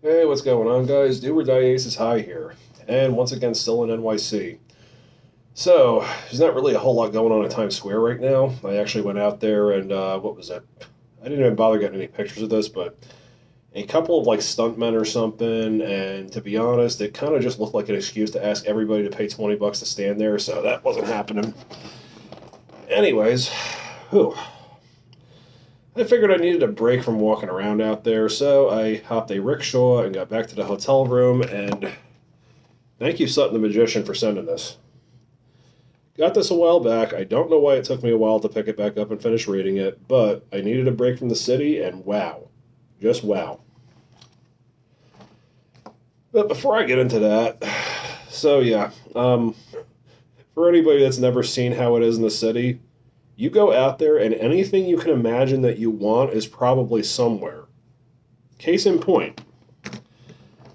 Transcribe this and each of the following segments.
Hey, what's going on, guys? Do or Die Ace is High here, and once again, still in NYC. So, there's not really a whole lot going on in Times Square right now. I actually went out there and, what was it? I didn't even bother getting any pictures of this, but a couple of like stuntmen or something, and to be honest, it kind of just looked like an excuse to ask everybody to pay $20 to stand there, so that wasn't happening. Anyways, whew. I figured I needed a break from walking around out there, so I hopped a rickshaw and got back to the hotel room, and thank you, Sutton the Magician, for sending this. Got this a while back. I don't know why it took me a while to pick it back up and finish reading it, but I needed a break from the city, and wow. Just wow. But before I get into that, so yeah, for anybody that's never seen how it is in the city, you go out there and anything you can imagine that you want is probably somewhere. Case in point,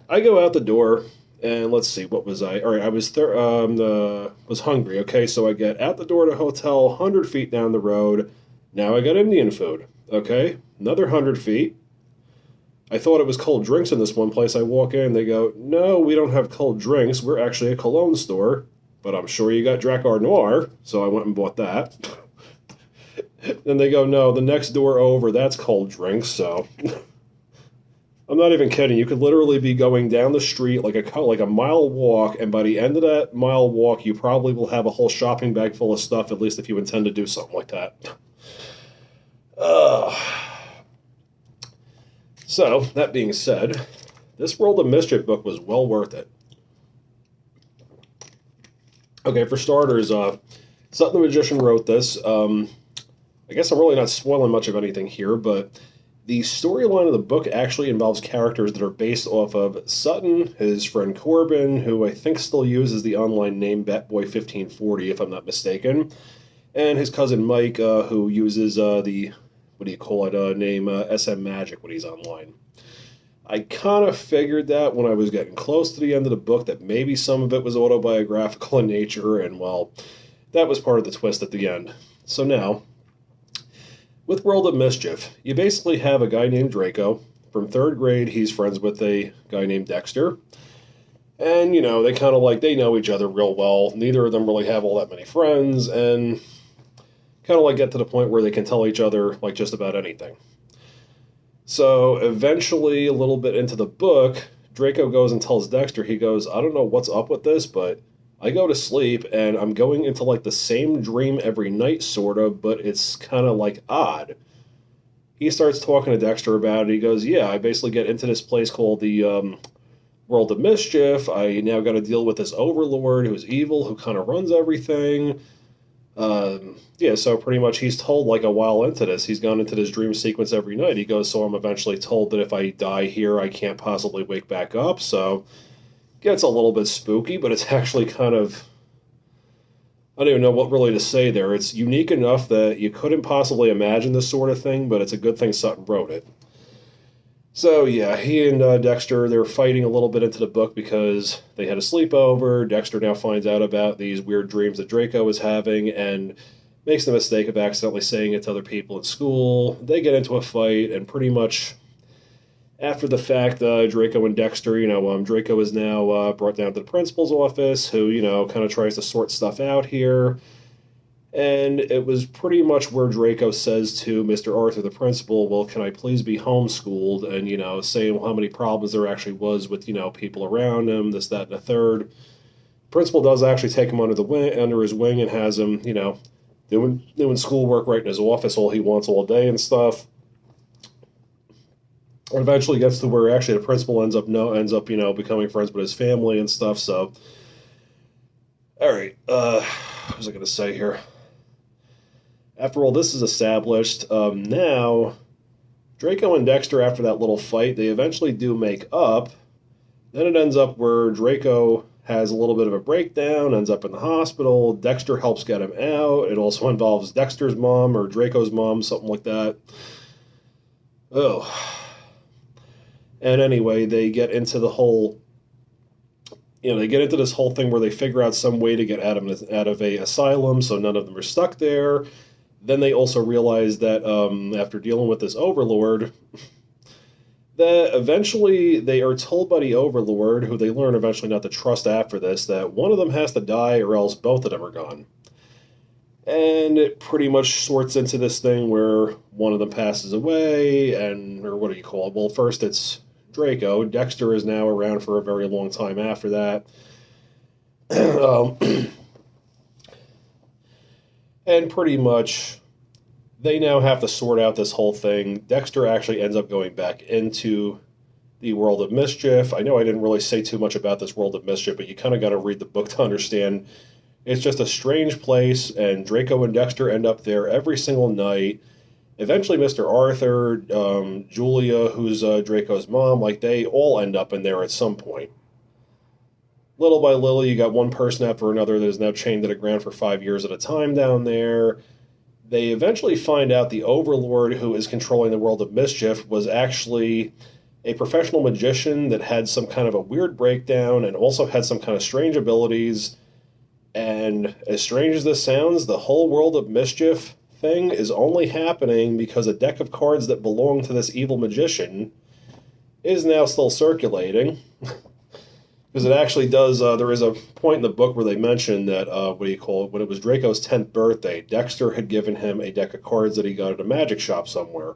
I go out the door, and let's see, what was I? All right, I was hungry. Okay, so I get out the door to a hotel, 100 feet down the road. Now I got Indian food. Okay, another 100 feet. I thought it was cold drinks in this one place. I walk in, they go, "No, we don't have cold drinks. We're actually a cologne store, but I'm sure you got Dracar Noir." So I went and bought that. Then they go, "No, the next door over, that's cold drinks." So I'm not even kidding. You could literally be going down the street like a mile walk, and by the end of that mile walk, you probably will have a whole shopping bag full of stuff. At least if you intend to do something like that. Uh, so that being said, this World of Mischief book was well worth it. Okay, for starters, Sutton the Magician wrote this. I guess I'm really not spoiling much of anything here, but the storyline of the book actually involves characters that are based off of Sutton, his friend Corbin, who I think still uses the online name Batboy1540, if I'm not mistaken, and his cousin Mike, who uses the, what do you call it, name SM Magic when he's online. I kind of figured that when I was getting close to the end of the book that maybe some of it was autobiographical in nature, and well, that was part of the twist at the end. So now, with World of Mischief, you basically have a guy named Draco. From third grade, he's friends with a guy named Dexter. And, they kind of they know each other real well. Neither of them really have all that many friends, and kind of get to the point where they can tell each other, just about anything. So eventually, a little bit into the book, Draco goes and tells Dexter, he goes, "I don't know what's up with this, but I go to sleep and I'm going into the same dream every night, sort of, but it's kind of odd." He starts talking to Dexter about it. He goes, "Yeah, I basically get into this place called the World of Mischief. I now got to deal with this overlord who's evil, who kind of runs everything." Yeah, so pretty much he's told a while into this, he's gone into this dream sequence every night. He goes, "So I'm eventually told that if I die here, I can't possibly wake back up, so gets a little bit spooky, but it's actually kind of, I don't even know what really to say there. It's unique enough that you couldn't possibly imagine this sort of thing, but it's a good thing Sutton wrote it. So yeah, he and Dexter, they're fighting a little bit into the book because they had a sleepover. Dexter now finds out about these weird dreams that Draco is having and makes the mistake of accidentally saying it to other people at school. They get into a fight, and pretty much after the fact, Draco and Dexter, Draco is now brought down to the principal's office, who, kind of tries to sort stuff out here. And it was pretty much where Draco says to Mr. Arthur, the principal, "Well, can I please be homeschooled?" And, saying how many problems there actually was with, people around him, this, that, and the third. Principal does actually take him under his wing and has him, doing schoolwork right in his office all he wants all day and stuff. Eventually gets to where actually the principal ends up becoming friends with his family and stuff. So, all right, what was I going to say here? After all this is established, now Draco and Dexter, after that little fight, they eventually do make up. Then it ends up where Draco has a little bit of a breakdown, ends up in the hospital. Dexter helps get him out. It also involves Dexter's mom or Draco's mom, something like that. Oh. And anyway, they get into the whole, they get into this whole thing where they figure out some way to get out of a asylum, so none of them are stuck there. Then they also realize that after dealing with this overlord, that eventually they are told by the Overlord, who they learn eventually not to trust after this, that one of them has to die or else both of them are gone. And it pretty much sorts into this thing where one of them passes away, and, or what do you call it? Well, first it's Draco. Dexter is now around for a very long time after that. um, and pretty much they now have to sort out this whole thing. Dexter actually ends up going back into the World of Mischief. I know I didn't really say too much about this World of Mischief, but you kind of got to read the book to understand. It's just a strange place, and Draco and Dexter end up there every single night. Eventually, Mr. Arthur, Julia, who's Draco's mom, like, they all end up in there at some point. Little by little, you got one person after another that is now chained to the ground for 5 years at a time down there. They eventually find out the Overlord, who is controlling the World of Mischief, was actually a professional magician that had some kind of a weird breakdown and also had some kind of strange abilities. And as strange as this sounds, the whole World of Mischief thing is only happening because a deck of cards that belong to this evil magician is now still circulating. Because it actually does, there is a point in the book where they mention that, when it was Draco's 10th birthday, Dexter had given him a deck of cards that he got at a magic shop somewhere.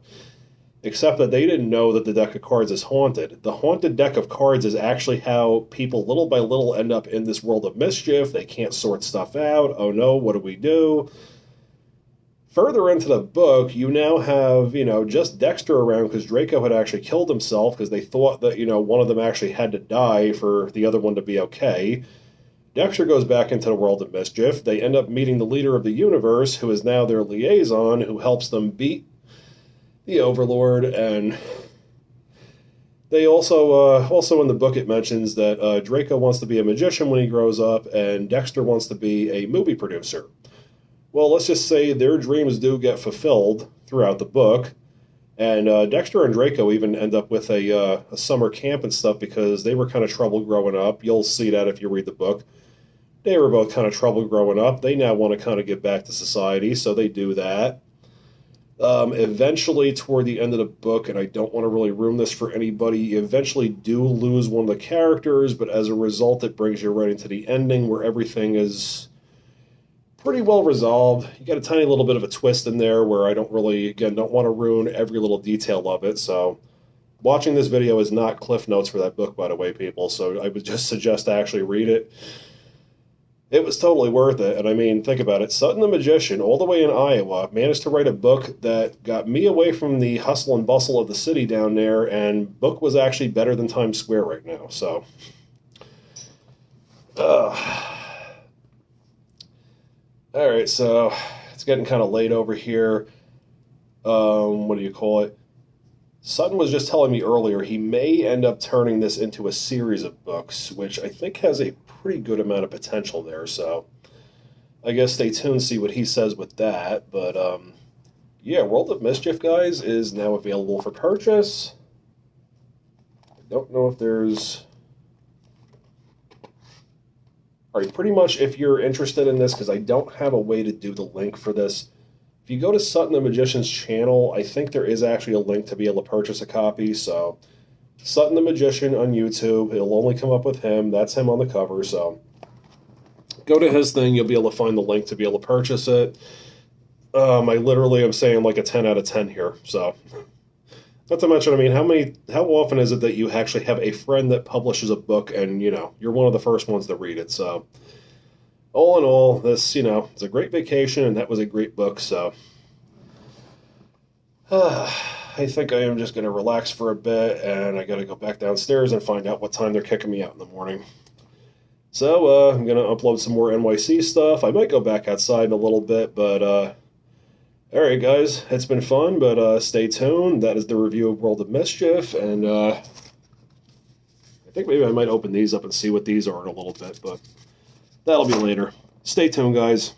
Except that they didn't know that the deck of cards is haunted. The haunted deck of cards is actually how people little by little end up in this World of Mischief. They can't sort stuff out. Oh no, what do we do? Further into the book, you now have, just Dexter around because Draco had actually killed himself because they thought that, one of them actually had to die for the other one to be okay. Dexter goes back into the World of Mischief. They end up meeting the leader of the universe, who is now their liaison, who helps them beat the Overlord. And they also in the book it mentions that Draco wants to be a magician when he grows up, and Dexter wants to be a movie producer. Well, let's just say their dreams do get fulfilled throughout the book, and Dexter and Draco even end up with a summer camp and stuff because they were kind of troubled growing up. You'll see that if you read the book. They were both kind of troubled growing up. They now want to kind of get back to society, so they do that. Eventually, toward the end of the book, and I don't want to really ruin this for anybody, you eventually do lose one of the characters, but as a result, it brings you right into the ending where everything is pretty well resolved. You got a tiny little bit of a twist in there where I don't want to ruin every little detail of it, so watching this video is not cliff notes for that book, by the way, people, so I would just suggest to actually read it. It was totally worth it, and I mean, think about it. Sutton the Magician, all the way in Iowa, managed to write a book that got me away from the hustle and bustle of the city down there, and book was actually better than Times Square right now, so. Alright, so it's getting kind of late over here. What do you call it? Sutton was just telling me earlier he may end up turning this into a series of books, which I think has a pretty good amount of potential there, so I guess stay tuned, see what he says with that. But yeah, World of Mischief, guys, is now available for purchase. I don't know if there's... Alright, pretty much if you're interested in this, because I don't have a way to do the link for this, if you go to Sutton the Magician's channel, I think there is actually a link to be able to purchase a copy, so Sutton the Magician on YouTube, it'll only come up with him, that's him on the cover, so go to his thing, you'll be able to find the link to be able to purchase it. I literally am saying like a 10 out of 10 here, so not to mention, I mean, how often is it that you actually have a friend that publishes a book and, you're one of the first ones to read it, so all in all, this, it's a great vacation, and that was a great book, so I think I am just going to relax for a bit, and I got to go back downstairs and find out what time they're kicking me out in the morning. So, I'm going to upload some more NYC stuff. I might go back outside in a little bit, but, alright guys, it's been fun, but stay tuned. That is the review of World of Mischief, and I think maybe I might open these up and see what these are in a little bit, but that'll be later. Stay tuned, guys.